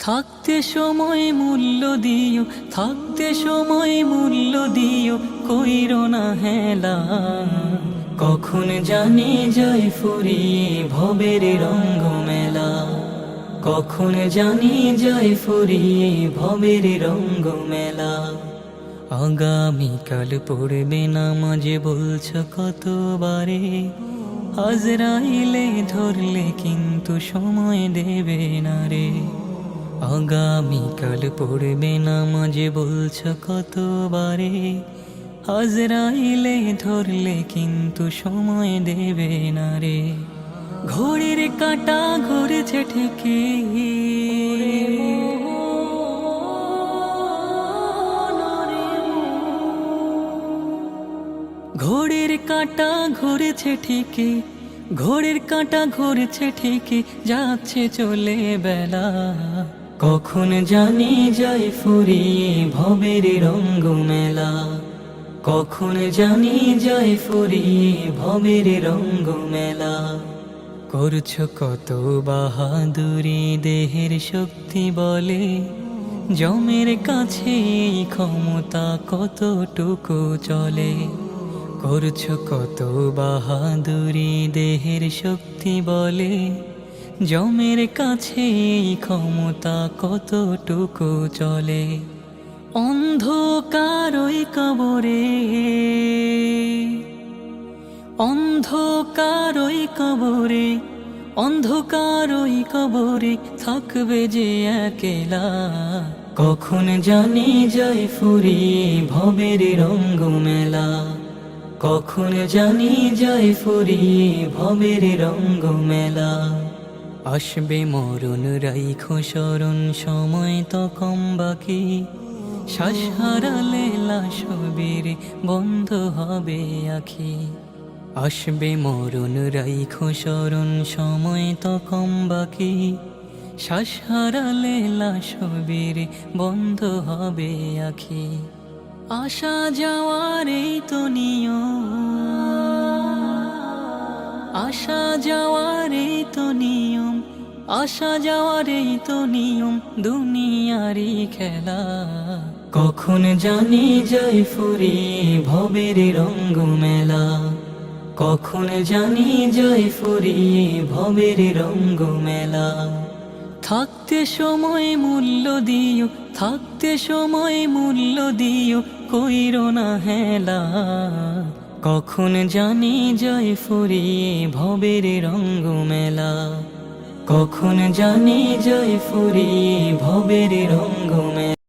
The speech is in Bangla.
থাকতে সময় মূল্য দিও, থাকতে সময় মূল্য দিও, কইরো না হেলা। কখন জানি যায় ফুরিয়ে ভবের রঙ্গ মেলা, কখন জানি যায় ফুরিয়ে ভবের রঙ্গ মেলা। আগামীকাল পড়বে নামাজে বলছ কতবারে, আজরাইলে ধরলে কিন্তু সময় দেবে না রে। আগামীকাল পড়বে নামাজে বলছ কতবারে, আজরাইলে ধরলে কিন্তু সময় দেবে না রে। ঘড়ির কাঁটা ঘুরেছে ঠিকই, ঘড়ির কাঁটা ঘুরেছে ঠিকই, ঘড়ির কাঁটা ঘুরেছে ঠিকই, যাচ্ছে চলে বেলা। কখন জানি যায় ফুরিয়ে ভবের রঙ্গ মেলা, কখন জানি যায় ফুরিয়ে ভবের রঙ্গ মেলা। করছো কত বাহাদুরি দেহের শক্তি বলে, জমের কাছে এই ক্ষমতা কতটুকু চলে। করছো কত বাহাদুরি দেহের শক্তি বলে, জমের কাছে এই ক্ষমতা কতটুকু চলে। অন্ধকার ওই কবরে, অন্ধকার ওই কবরে, অন্ধকার ওই কবরে থাকবে যে একলা। কখন জানি যায় ফুরিয়ে ভবের রঙ্গ মেলা, কখন জানি যায় ফুরিয়ে ভবের রঙ্গ মেলা। আসবে মরণ রাইখো স্মরণ, সময় তো কম বাকি, শ্বাস হারালে লাশবীর বন্ধ হবে আখি। আসবে মরণ রাইখো স্মরণ, সময় তো কম বাকি, শ্বাস হারালে লাশবীর বন্ধ হবে আখি। আসা যাওয়ার এই তো নিয়ম, আসা যাওয়ার এই তো নিয়ম, আসা যাওয়ার এই তো নিয়ম দুনিয়ারই খেলা। কখন জানি যায় ফুরিয়ে ভবের রঙ্গ মেলা, কখন জানি যায় ফুরিয়ে ভবের রঙ্গ মেলা। থাকতে সময় মূল্য দিও, থাকতে সময় মূল্য দিও, কইরো না হেলা। কখন জানি যায় ফুরিয়ে ভবের রঙ্গ মেলা, কখন জানি যায় ফুরিয়ে ভবের রঙ্গ মেলা।